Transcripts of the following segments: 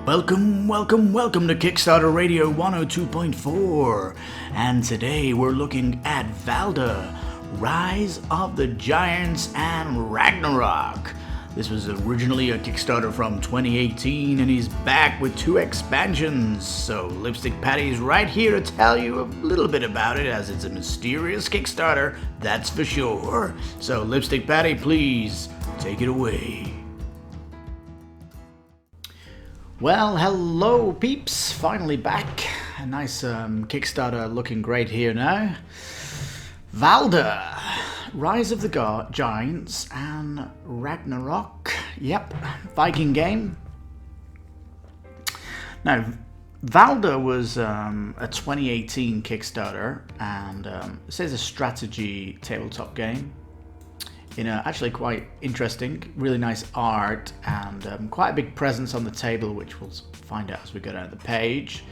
Welcome to Kickstarter Radio 102.4, and today we're looking at Valda, Rise of the Giants and Ragnarok. This was originally a Kickstarter from 2018, and he's back with 2 expansions, so Lipstickpaddy's right here to tell you a little bit about it, as it's a mysterious Kickstarter, that's for sure. So Lipstickpaddy, please take it away. Well, hello peeps, finally back. A nice Kickstarter looking great here now. Valda, Rise of the Giants and Ragnarok. Yep, Viking game. Now, Valda was a 2018 Kickstarter, and it says a strategy tabletop game. Actually quite interesting, really nice art, and quite a big presence on the table, which we'll find out as we go down the page.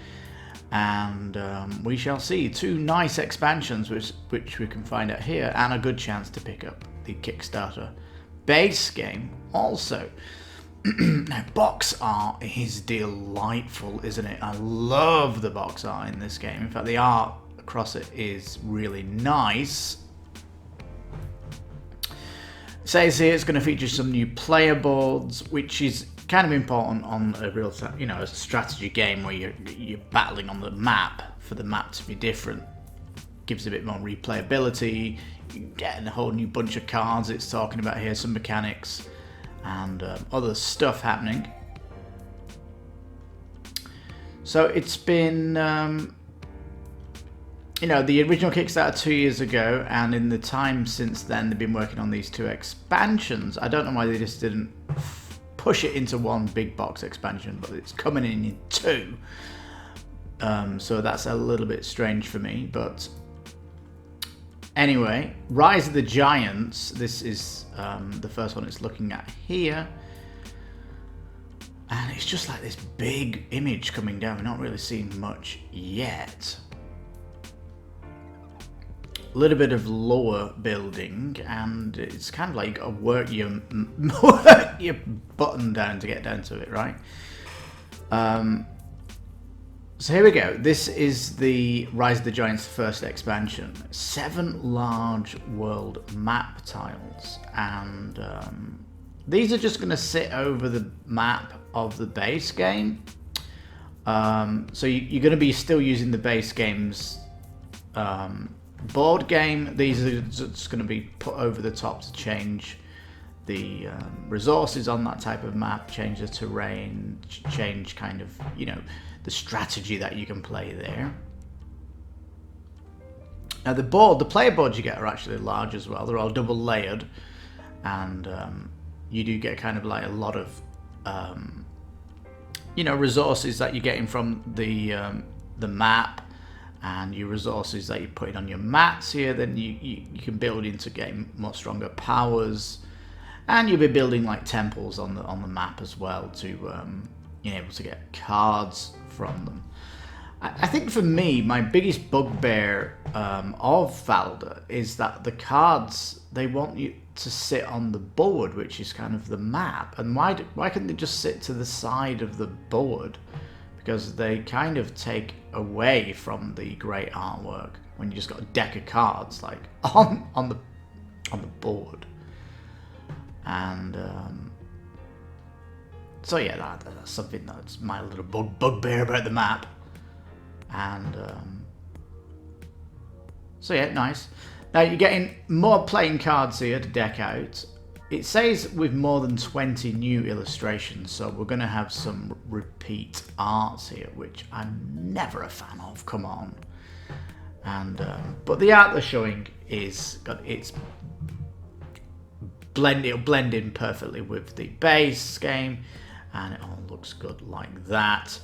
And we shall see 2 nice expansions, which we can find out here, and a good chance to pick up the Kickstarter base game also. Now, box art is delightful, isn't it? I love the box art in this game. In fact, the art across it is really nice. It says here it's going to feature some new player boards, which is kind of important on a real, a strategy game where you're battling on the map for the map to be different. Gives a bit more replayability. You're getting a whole new bunch of cards. It's talking about here some mechanics and other stuff happening. So it's been, the original Kickstarter 2 years ago, and in the time since then they've been working on these 2 expansions. I don't know why they just didn't push it into one big box expansion, but it's coming in 2. So that's a little bit strange for me, but anyway, Rise of the Giants, this is the first one it's looking at here. And it's just like this big image coming down. We're not really seeing much yet. A little bit of lower building, and it's kind of like you got to work your button down to get down to it, right? So here we go. This is the Rise of the Giants first expansion. 7 large world map tiles, and these are just going to sit over the map of the base game. So you're going to be still using the base game's board game. These are just going to be put over the top to change the resources on that type of map, change the terrain, change kind of, the strategy that you can play there. Now the player boards you get are actually large as well. They're all double layered, and you do get kind of like a lot of resources that you're getting from the map, and your resources that you're putting on your mats here. Then you can build into getting more stronger powers, and you'll be building like temples on the map as well to able to get cards from them. I think for me, my biggest bugbear of Valda is that the cards, they want you to sit on the board, which is kind of the map. And why couldn't they just sit to the side of the board? Because they kind of take away from the great artwork when you just got a deck of cards like on the board. And so yeah, that's something that's my little bugbear about the map. And so yeah, nice. Now you're getting more playing cards here to deck out. It says with more than 20 new illustrations, so we're going to have some repeat arts here, which I'm never a fan of. Come on. And but the art they're showing it'll blend in perfectly with the base game, and it all looks good like that.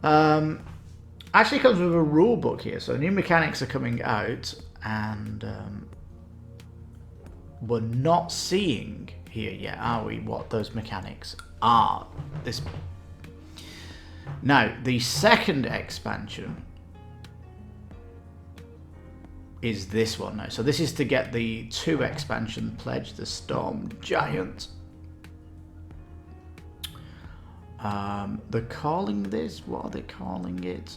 Actually comes with a rule book here, so new mechanics are coming out, and we're not seeing here yet, are we, what those mechanics are. Now, the second expansion is this one now. So this is to get the 2 expansion pledge, the Storm Giant. They're calling this, what are they calling it?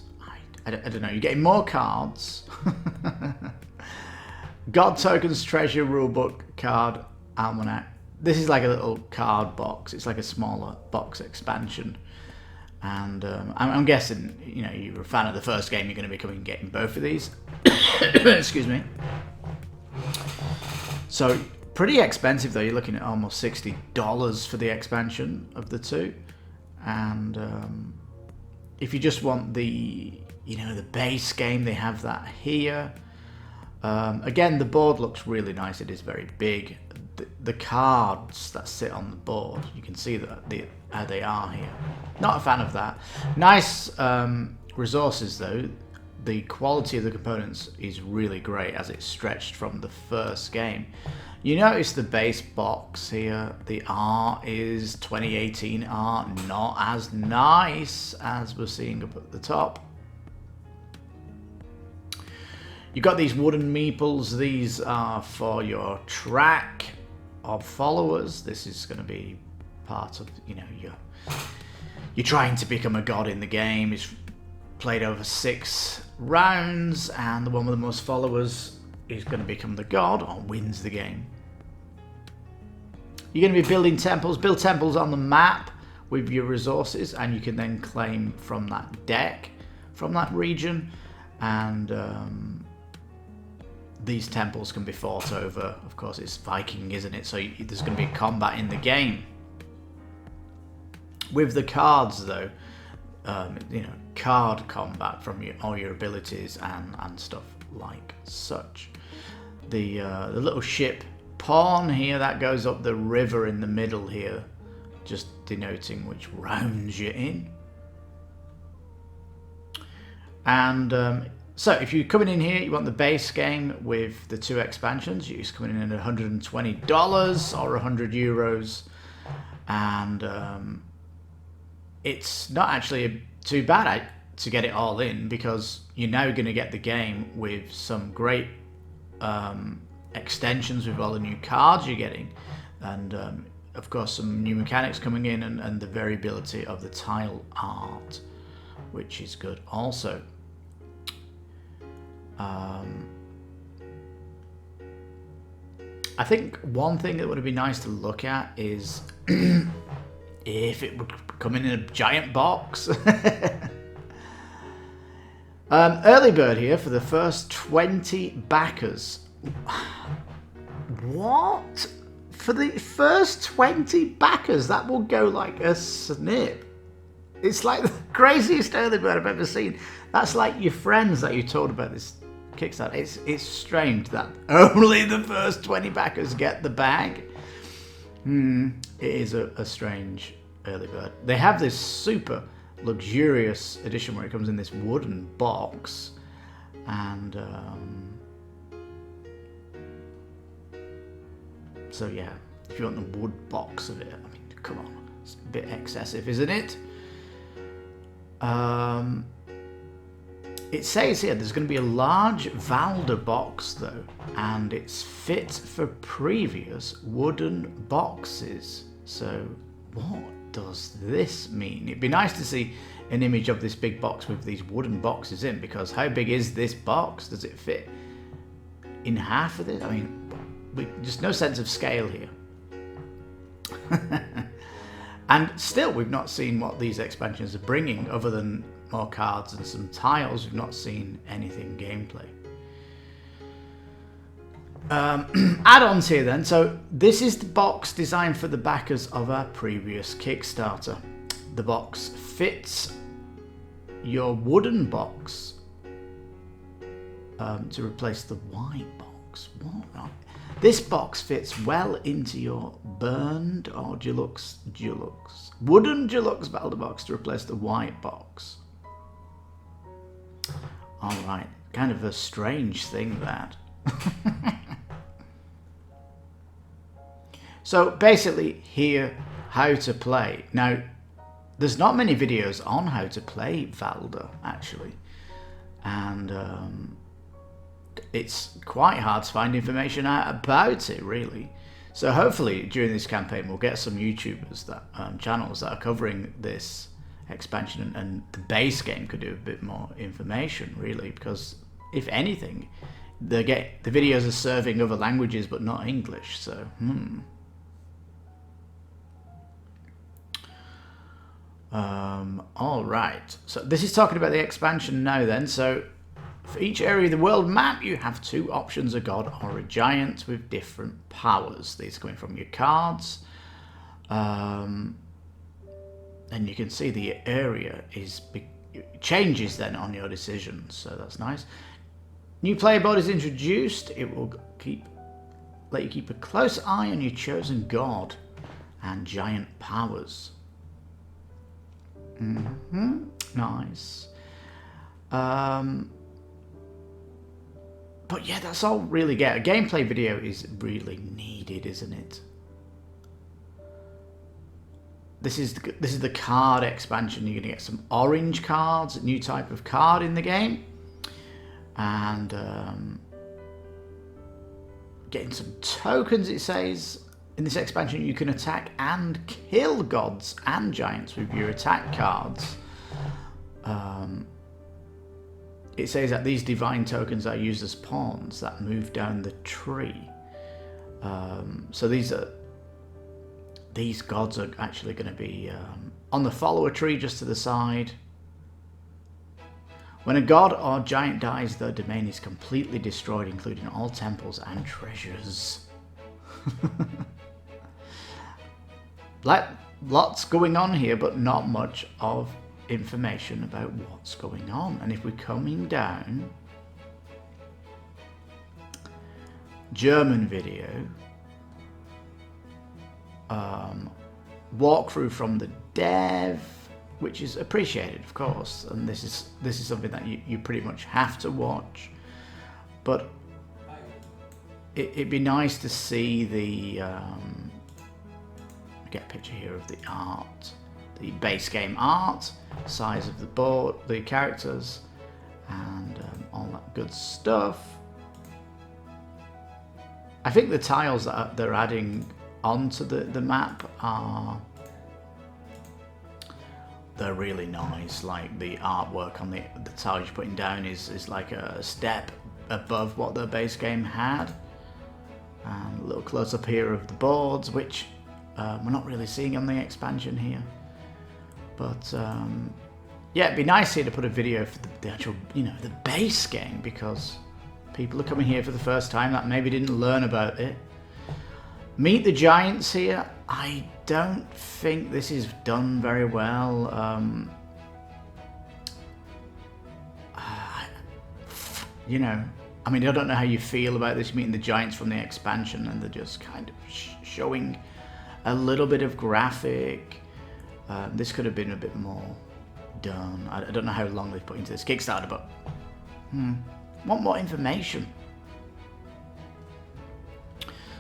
I don't know. You're getting more cards. God Tokens Treasure Rulebook Card Almanac. This is like a little card box. It's like a smaller box expansion. And I'm guessing, you know, you're a fan of the first game, you're going to be coming and getting both of these. Excuse me. So, pretty expensive though. You're looking at almost $60 for the expansion of the two. And if you just want the, you know, the base game, they have that here. Again, the board looks really nice. It is very big. The cards that sit on the board, you can see that how they are here. Not a fan of that. Nice resources though. The quality of the components is really great as it's stretched from the first game. You notice the base box here. The art is 2018 art, not as nice as we're seeing up at the top. You've got these wooden meeples. These are for your track of followers. This is going to be part of, you know, you're trying to become a god in the game. It's played over 6 rounds, and the one with the most followers is going to become the god or wins the game. You're going to be building temples. Build temples on the map with your resources, and you can then claim from that deck, from that region, and these temples can be fought over. Of course, it's Viking, isn't it? So there's going to be combat in the game. With the cards, though, you know, card combat from all your abilities and stuff like such. The little ship pawn here that goes up the river in the middle here, just denoting which rounds you're in. And so if you're coming in here, you want the base game with the 2 expansions. You're just coming in at $120 or 100 euros, and it's not actually too bad to get it all in, because you're now going to get the game with some great extensions with all the new cards you're getting, and of course some new mechanics coming in, and the variability of the tile art, which is good also. I think one thing that would be nice to look at is if it would come in a giant box. Early bird here for the first 20 backers. What? For the first 20 backers, that will go like a snip. It's like the craziest early bird I've ever seen. That's like your friends that you told about this Kickstarter. It's strange that only the first 20 backers get the bag. It is a strange early bird. They have this super luxurious edition where it comes in this wooden box, and so yeah, if you want the wood box of it, I mean, come on, it's a bit excessive, isn't it? It says here there's going to be a large Valda box though, and it's fit for previous wooden boxes. So what does this mean? It'd be nice to see an image of this big box with these wooden boxes in, because how big is this box? Does it fit in half of this? I mean, just no sense of scale here. And still, we've not seen what these expansions are bringing, other than more cards and some tiles. We've not seen anything gameplay. Add-ons here then. So this is the box designed for the backers of our previous Kickstarter. The box fits your wooden box to replace the white box. What? This box fits well into your burned or deluxe wooden deluxe Valda box to replace the white box. All right, kind of a strange thing that. So basically here, how to play. Now, there's not many videos on how to play Valda actually, and it's quite hard to find information out about it really. So hopefully during this campaign we'll get some YouTubers that channels that are covering this expansion, and the base game could do a bit more information, really, because if anything, the videos are serving other languages but not English. So all right. So this is talking about the expansion now. Then, so for each area of the world map, you have 2 options: a god or a giant with different powers. These are coming from your cards. And you can see the area changes then on your decisions, so that's nice. New player board is introduced. It will let you keep a close eye on your chosen god and giant powers. Nice. But yeah, that's all really get. A gameplay video is really needed, isn't it? This is the card expansion. You're going to get some orange cards, a new type of card in the game, and getting some tokens. It says in this expansion you can attack and kill gods and giants with your attack cards. It says that these divine tokens are used as pawns that move down the tree. So these gods are actually going to be on the follower tree just to the side. When a god or giant dies, their domain is completely destroyed, including all temples and treasures. Lots going on here, but not much of information about what's going on. And if we're coming down, German video, walkthrough from the dev, which is appreciated, of course, and this is something that you pretty much have to watch. But it'd be nice to see the get a picture here of the art, the base game art, size of the board, the characters, and all that good stuff. I think the tiles that they're adding onto the map they're really nice. Like the artwork on the tiles you're putting down is like a step above what the base game had. And a little close up here of the boards, which we're not really seeing on the expansion here. But yeah, it'd be nice here to put a video for the actual, the base game, because people are coming here for the first time that maybe didn't learn about it. Meet the giants here. I don't think this is done very well. I mean, I don't know how you feel about this, meeting the giants from the expansion, and they're just kind of showing a little bit of graphic. This could have been a bit more done. I don't know how long they've put into this Kickstarter, but want more information.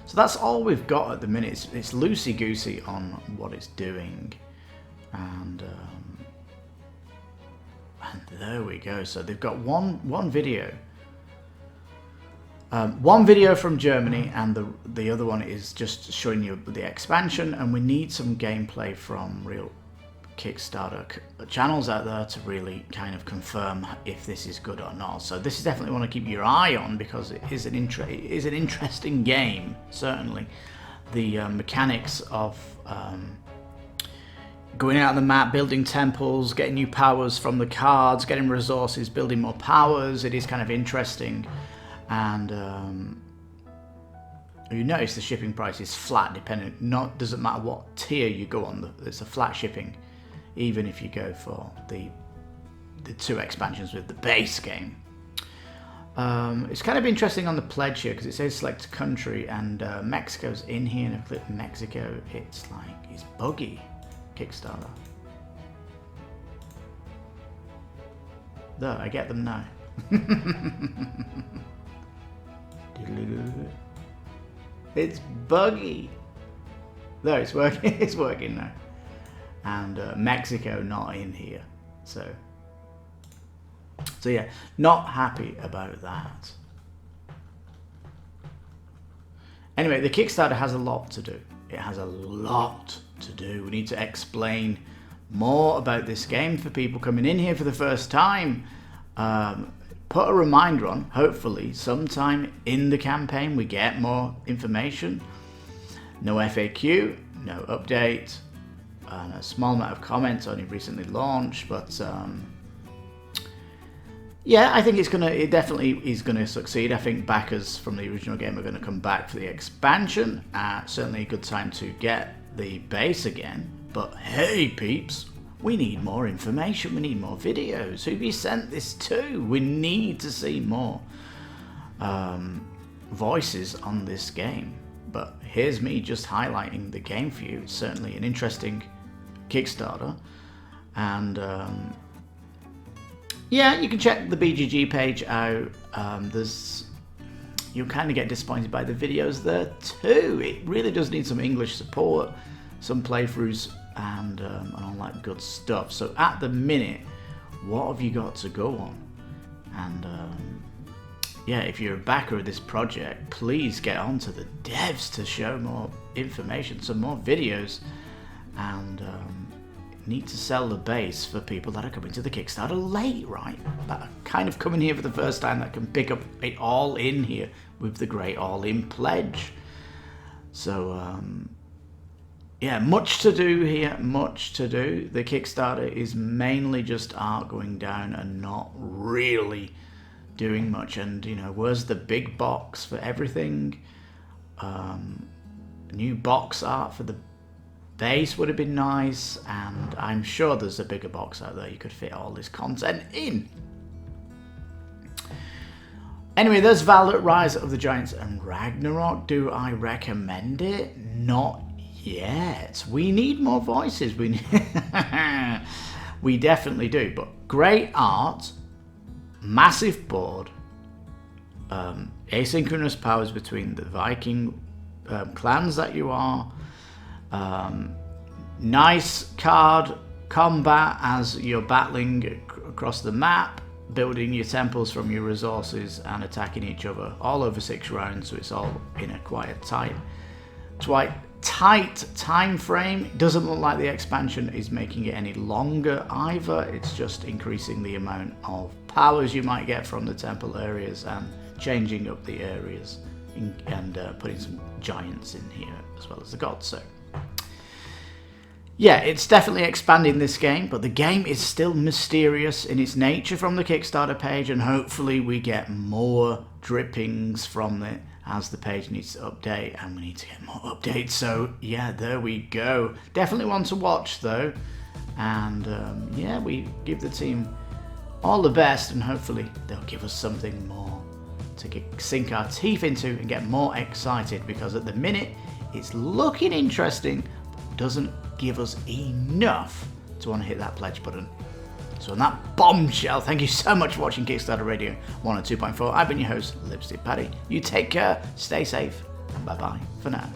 So that's all we've got at the minute. It's loosey-goosey on what it's doing. And there we go. So they've got one video. One video from Germany, and the other one is just showing you the expansion, and we need some gameplay from real Kickstarter channels out there to really kind of confirm if this is good or not. So this is definitely one to keep your eye on, because it is an interesting game, certainly. The mechanics of going out on the map, building temples, getting new powers from the cards, getting resources, building more powers, it is kind of interesting. And you notice the shipping price is flat, doesn't matter what tier you go on, it's a flat shipping, even if you go for the 2 expansions with the base game. It's kind of interesting on the pledge here, because it says select country, and Mexico's in here, and if I click Mexico, it's buggy, Kickstarter. There, I get them now. It's buggy. No, it's working. It's working now. And Mexico not in here. So yeah, not happy about that. Anyway, the Kickstarter has a lot to do. It has a lot to do. We need to explain more about this game for people coming in here for the first time. Put a reminder on, hopefully, sometime in the campaign we get more information. No FAQ, no update, and a small amount of comments only recently launched, but yeah, I think it definitely is gonna succeed. I think backers from the original game are gonna come back for the expansion. Certainly a good time to get the base again. But hey peeps, we need more information, we need more videos. Who have you sent this to? We need to see more voices on this game. But here's me just highlighting the game for you. It's certainly an interesting Kickstarter. And yeah, you can check the BGG page out. You'll kind of get disappointed by the videos there too. It really does need some English support, some playthroughs, and all that good stuff. So at the minute, what have you got to go on? And yeah, if you're a backer of this project, please get on to the devs to show more information, some more videos, and need to sell the base for people that are coming to the Kickstarter late, right? That are kind of coming here for the first time, that can pick up it all in here with the great all-in pledge. So yeah, much to do here, much to do. The Kickstarter is mainly just art going down and not really doing much. And you know, where's the big box for everything? New box art for the base would have been nice, and I'm sure there's a bigger box out there you could fit all this content in. Anyway, there's Valda, Rise of the Giants and Ragnarok. Do I recommend it? Not yet. We need more voices. We definitely do. But great art, massive board, asynchronous powers between the Viking clans that you are. Nice card combat as you're battling across the map, building your temples from your resources and attacking each other all over 6 rounds, so it's all in a quite tight time frame. It doesn't look like the expansion is making it any longer either. It's just increasing the amount of powers you might get from the temple areas and changing up the areas and putting some giants in here as well as the gods. So yeah, it's definitely expanding this game, but the game is still mysterious in its nature from the Kickstarter page, and hopefully we get more drippings from it as the page needs to update, and we need to get more updates. So yeah, there we go. Definitely one to watch though, and yeah, we give the team all the best, and hopefully they'll give us something more to sink our teeth into and get more excited, because at the minute it's looking interesting, but doesn't give us enough to want to hit that pledge button. So on that bombshell, thank you so much for watching Kickstarter Radio 102.4. I've been your host, Lipstickpaddy. You take care, stay safe, and bye-bye for now.